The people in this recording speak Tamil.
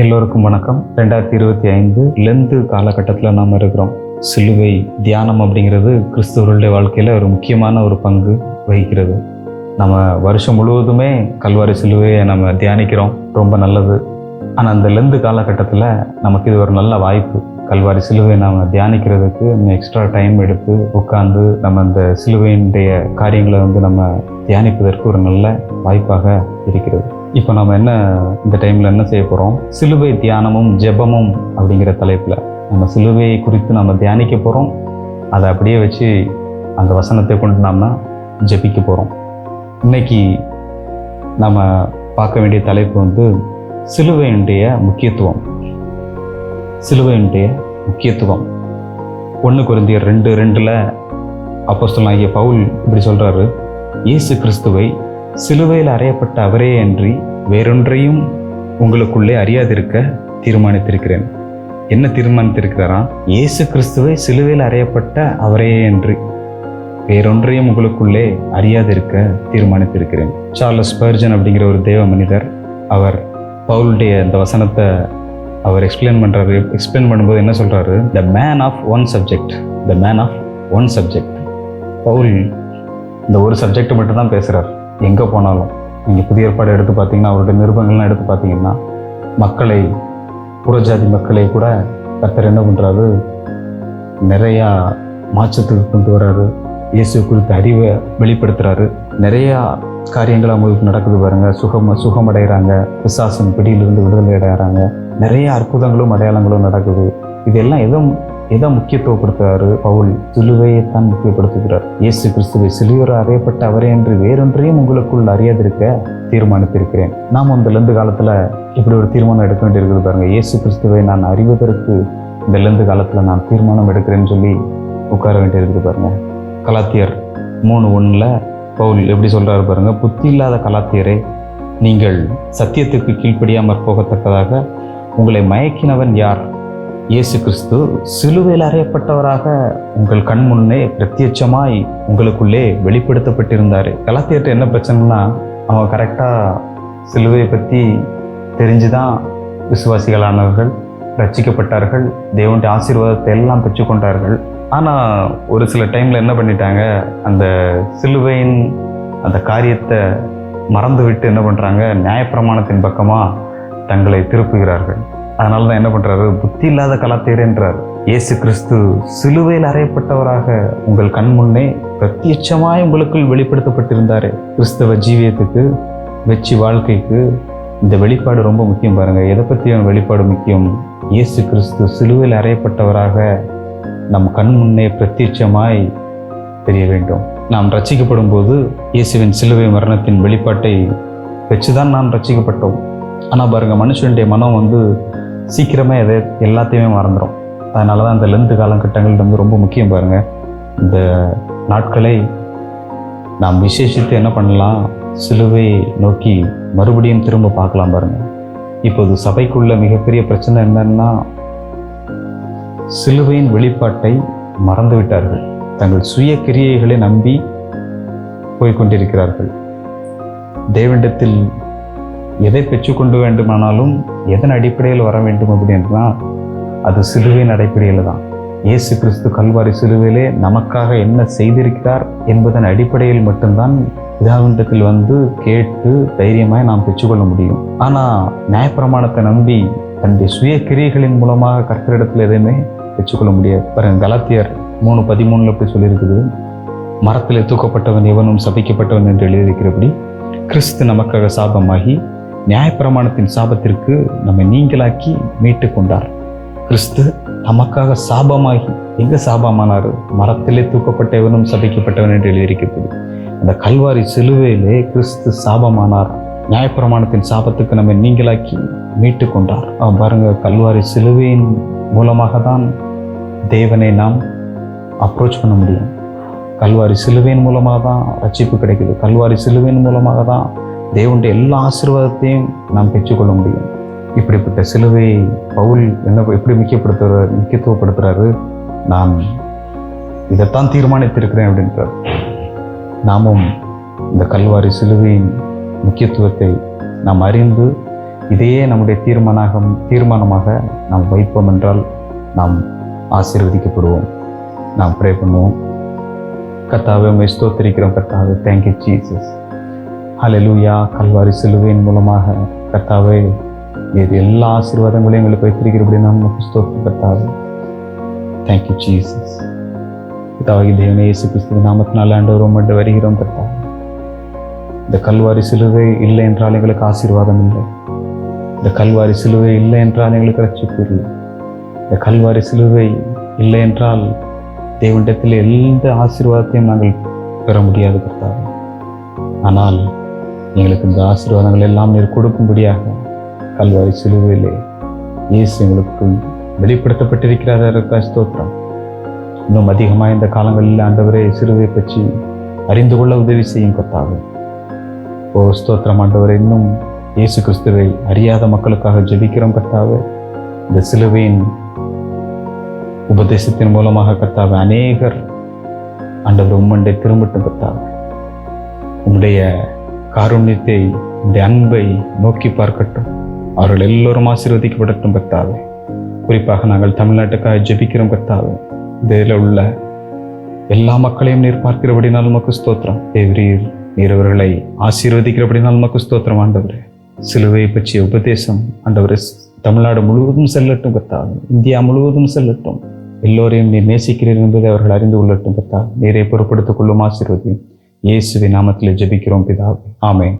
எல்லோருக்கும் வணக்கம். 2025 லெந்து காலகட்டத்தில் நாம் இருக்கிறோம். சிலுவை தியானம் அப்படிங்கிறது கிறிஸ்தவர்களுடைய வாழ்க்கையில் ஒரு முக்கியமான ஒரு பங்கு வகிக்கிறது. நம்ம வருஷம் முழுவதுமே கல்வாரி சிலுவையை நம்ம தியானிக்கிறோம், ரொம்ப நல்லது. ஆனால் அந்த லெந்து காலகட்டத்தில் நமக்கு இது ஒரு நல்ல வாய்ப்பு. கல்வாரி சிலுவையை நாம் தியானிக்கிறதுக்கு எக்ஸ்ட்ரா டைம் எடுத்து உட்கார்ந்து நம்ம அந்த சிலுவையினுடைய காரியங்களை நம்ம தியானிப்பதற்கு ஒரு நல்ல வாய்ப்பாக இருக்கிறது. இப்போ நம்ம இந்த டைமில் என்ன செய்ய போகிறோம்? சிலுவை தியானமும் ஜெபமும் அப்படிங்கிற தலைப்பில் நம்ம சிலுவையை குறித்து நம்ம தியானிக்க போகிறோம். அதை அப்படியே வச்சு அந்த வசனத்தை கொண்டு நாம் ஜெபிக்க போகிறோம். இன்னைக்கு நம்ம பார்க்க வேண்டிய தலைப்பு சிலுவையினுடைய முக்கியத்துவம். சிலுவையினுடைய முக்கியத்துவம் 1 கொரிந்தியர் 2:2 அப்போஸ்தலனாகிய பவுல் இப்படி சொல்கிறாரு: இயேசு கிறிஸ்துவை சிலுவையில் அறையப்பட்ட அவரே அன்றி வேறொன்றையும் உங்களுக்குள்ளே அறியாதிருக்க தீர்மானித்திருக்கிறேன். என்ன தீர்மானித்திருக்கிறாரா? இயேசு கிறிஸ்துவை சிலுவையில் அறையப்பட்ட அவரே அன்றி வேறொன்றையும் உங்களுக்குள்ளே அறியாதிருக்க தீர்மானித்திருக்கிறேன். சார்லஸ் ஸ்பர்ஜன் அப்படிங்கிற ஒரு தேவ மனிதர், அவர் பவுலுடைய இந்த வசனத்தை அவர் எக்ஸ்பிளைன் பண்ணும்போது என்ன சொல்கிறாரு? The man of one subject, the man of one subject. Paul இந்த ஒரு சப்ஜெக்ட் மட்டும்தான் பேசுகிறார். எங்கே போனாலும் நீங்கள் புதிய ஏற்பாடு எடுத்து பார்த்தீங்கன்னா, அவருடைய நிருபங்கள்லாம் எடுத்து பார்த்தீங்கன்னா, மக்களை, புறஜாதி மக்களை கூட கர்த்தர் என்ன பண்ணுறாரு? நிறையா மாற்றத்துக்கு கொண்டு வர்றாரு. இயேசு குறித்த அறிவை வெளிப்படுத்துகிறாரு. நிறையா காரியங்கள் அவங்களுக்கு நடக்குது பாருங்கள். சுகமடைகிறாங்க, பிசாசின் பிடியிலிருந்து விடுதலை அடைகிறாங்க. நிறைய அற்புதங்களும் அடையாளங்களும் நடக்குது. இதெல்லாம் எதை முக்கியத்துவப்படுத்துகிறாரு? பவுல் சிலுவையைத்தான் முக்கியப்படுத்துகிறார். இயேசு கிறிஸ்துவை சிலுவையில் அறையப்பட்ட அவரே என்று வேறொன்றையும் உங்களுக்குள் அறியாதிருக்க தீர்மானித்திருக்கிறேன். நாம் இந்த லெந்து காலத்தில் இப்படி ஒரு தீர்மானம் எடுக்க வேண்டியிருக்குது பாருங்க. இயேசு கிறிஸ்துவை நான் அறிவதற்கு இந்த லெந்து காலத்தில் நான் தீர்மானம் எடுக்கிறேன்னு சொல்லி உட்கார வேண்டியிருக்குது பாருங்க. கலாத்தியர் 3:1 பவுல் எப்படி சொல்றாரு பாருங்க: புத்தி இல்லாத கலாத்தியரே, நீங்கள் சத்தியத்துக்கு கீழ்ப்படியாமற் போகத்தக்கதாக உங்களை மயக்கினவன் யார்? இயேசு கிறிஸ்து சிலுவையில் அறையப்பட்டவராக உங்கள் கண் முன்னே பிரத்யட்சமாய் உங்களுக்குள்ளே வெளிப்படுத்தப்பட்டிருந்தாரு. கலாத்தியர்கிட்ட என்ன பிரச்சனைனா, அவங்க கரெக்டாக சிலுவையை பற்றி தெரிஞ்சுதான் விசுவாசிகளானவர்கள், ரட்சிக்கப்பட்டார்கள், தேவனுடைய ஆசீர்வாதத்தை எல்லாம் பெற்றுக்கொண்டார்கள். ஆனால் ஒரு சில டைமில் என்ன பண்ணிட்டாங்க? அந்த சிலுவையின் அந்த காரியத்தை மறந்து விட்டு என்ன பண்ணுறாங்க? நியாயப்பிரமாணத்தின் பக்கமாக தங்களை திருப்புகிறார்கள். அதனால தான் என்ன பண்ணுறாரு? புத்தி இல்லாத கலாத்தியரேன்றார். இயேசு கிறிஸ்து சிலுவையில் அறையப்பட்டவராக உங்கள் கண் முன்னே பிரத்யட்சமாய் உங்களுக்குள் வெளிப்படுத்தப்பட்டிருந்தாரு. கிறிஸ்தவ ஜீவியத்துக்கு, வெற்றி வாழ்க்கைக்கு இந்த வெளிப்பாடு ரொம்ப முக்கியம் பாருங்கள். எதை பற்றியும் வெளிப்பாடு முக்கியம்? இயேசு கிறிஸ்து சிலுவையில் அறையப்பட்டவராக நம் கண் முன்னே பிரத்யட்சமாய் தெரிய வேண்டும். நாம் ரட்சிக்கப்படும் போது இயேசுவின் சிலுவை மரணத்தின் வெளிப்பாட்டை வச்சுதான் நாம் ரட்சிக்கப்பட்டோம். ஆனால் பாருங்கள், மனுஷனுடைய மனம் சீக்கிரமே எல்லாத்தையுமே மறந்துடும். அதனால தான் இந்த லெந்து காலகட்டங்கள் ரொம்ப முக்கியம் பாருங்கள். இந்த நாட்களை நாம் விசேஷித்து என்ன பண்ணலாம்? சிலுவை நோக்கி மறுபடியும் திரும்ப பார்க்கலாம் பாருங்கள். இப்போது சபைக்குள்ள மிகப்பெரிய பிரச்சனை என்னன்னா, சிலுவையின் வெளிப்பாட்டை மறந்து விட்டார்கள். தங்கள் சுய கிரியைகளை நம்பி போய்கொண்டிருக்கிறார்கள். தேவனிடத்தில் எதை பெற்றுக்கொண்டு வேண்டுமானாலும் எதன் அடிப்படையில் வர வேண்டும் அப்படின்னா, அது சிலுவையின் அடிப்படையில் தான். இயேசு கிறிஸ்து கல்வாரி சிலுவையிலே நமக்காக என்ன செய்திருக்கிறார் என்பதன் அடிப்படையில் மட்டும்தான் பிதாவினிடத்தில் கேட்டு தைரியமாய் நாம் பெற்றுக்கொள்ள முடியும். ஆனால் நியாயப்பிரமாணத்தை நம்பி தன்னுடைய சுய கிரியைகளின் மூலமாக கர்த்தரிடத்தில் எதையுமே பெற்றுக்கொள்ள முடியாது. பாருங்க, கலாத்தியர் 3:13 அப்படி சொல்லியிருக்குது: மரத்திலே தூக்கப்பட்டவன் எவனும் சபிக்கப்பட்டவன் என்று எழுதியிருக்கிறபடி கிறிஸ்து நமக்காக சாபமாகி நியாயப்பிரமாணத்தின் சாபத்திற்கு நம்மை நீங்களாக்கி மீட்டு கொண்டார். கிறிஸ்து நமக்காக சாபமாகி எங்க சாபமானார்? மரத்திலே தூக்கப்பட்டவனும் சபிக்கப்பட்டவன் என்று எழுதியிருக்கிறது. அந்த கல்வாரி சிலுவையிலே கிறிஸ்து சாபமானார். நியாயப்பிரமாணத்தின் சாபத்துக்கு நம்மை நீங்களாக்கி மீட்டு கொண்டார். பாருங்க, கல்வாரி சிலுவையின் மூலமாக தான் தேவனை நாம் அப்ரோச் பண்ண முடியும். கல்வாரி சிலுவையின் மூலமாக தான் ரட்சிப்பு கிடைக்குது. கல்வாரி சிலுவையின் மூலமாக தான் தேவனுடைய எல்லா ஆசீர்வாதத்தையும் நாம் பெற்றுக்கொள்ள முடியும். இப்படிப்பட்ட சிலுவை பவுல் எப்படி முக்கியத்துவப்படுத்துறாரு? நான் இதைத்தான் தீர்மானித்திருக்கிறேன் அப்படின்றார். நாமும் இந்த கல்வாரி சிலுவையின் முக்கியத்துவத்தை நாம் அறிந்து இதையே நம்முடைய தீர்மானமாக நாம் வைப்போம் என்றால் நாம் ஆசீர்வதிக்கப்படுவோம். நாம் ப்ரே பண்ணுவோம். கர்த்தாவே, உம்மை ஸ்தோத்திரிக்கிறோம். கர்த்தாவே, தேங்க்யூ ஜீசஸ். ஹல்லேலூயா. கல்வாரி சிலுவையின் மூலமாக கர்த்தாவே இது எல்லா ஆசீர்வாதங்களையும் எங்களுக்கு வைத்திருக்கிறபடி நாம் உமக்கு ஸ்தோத்திரம். கர்த்தாவே, தேங்க்யூ ஜீசஸ். கர்த்தாவே, தேவனே இயேசு கிறிஸ்துவின் நாமத்தினால் ஆண்டவர் உம்மிடம் வருகிறோம். கர்த்தாவே, இந்த கல்வாரி சிலுவை இல்லை என்றால் எங்களுக்கு ஆசீர்வாதம் இல்லை. இந்த கல்வாரி சிலுவை இல்லை என்றால் எங்களுக்கு ரட்சிப்பு இல்லை. இந்த கல்வாரி சிலுவை இல்லை என்றால் தேவனிடத்தில் எந்த ஆசீர்வாதத்தையும் நாங்கள் பெற முடியாது கர்த்தாவே. ஆனால் எங்களுக்கு இந்த ஆசீர்வாதங்கள் எல்லாம் நீர் கொடுக்கும்படியாக கல்வாரி சிலுவையிலே இயேசு எங்களுக்கு வெளிப்படுத்தப்பட்டிருக்கிறார். ஸ்தோத்திரம். இன்னும் அதிகமாக இந்த காலங்களில் ஆண்டவரே சிலுவை பற்றி அறிந்து கொள்ள உதவி செய்யும் கர்த்தாவே. ஓ ஸ்தோத்திரம் ஆண்டவரே. இன்னும் இயேசு கிறிஸ்துவை அறியாத மக்களுக்காக ஜெபிக்கிறோம் கர்த்தாவே. இந்த சிலுவையின் உபதேசத்தின் மூலமாக கர்த்தாவே அநேகர் ஆண்டவர் உம்முடைய திரும்பட்டும் கர்த்தாவே. உம்முடைய காருண்யத்தை, உம்முடைய அன்பை நோக்கி பார்க்கட்டும். அவர்கள் எல்லோரும் ஆசீர்வதிக்கப்படட்டும் கர்த்தாவே. குறிப்பாக நாங்கள் தமிழ்நாட்டுக்காக ஜெபிக்கிறோம் கர்த்தாவே. இதில் உள்ள எல்லா மக்களையும் நீர் பார்க்கிறபடினால் உமக்கு ஸ்தோத்திரம். தேவரீர் நீர் அவர்களை ஆசீர்வதிக்கிறபடினால் உமக்கு ஸ்தோத்திரம் ஆண்டவரே. சிலுவை பற்றிய உபதேசம் ஆண்டவரே தமிழ்நாடு முழுவதும் செல்லட்டும் கர்த்தாவே. இந்தியா முழுவதும் செல்லட்டும். எல்லோரையும் நீர் நேசிக்கிறீர் என்பதை அவர்கள் அறிந்து கொள்ளட்டும் கர்த்தாவே. நீரை பொறுப்படுத்திக் கொள்ளும். ஆசீர்வதியும். இயேசுவின் நாமத்தில் ஜெபிக்கிறோம் பிதாவே. ஆமென்.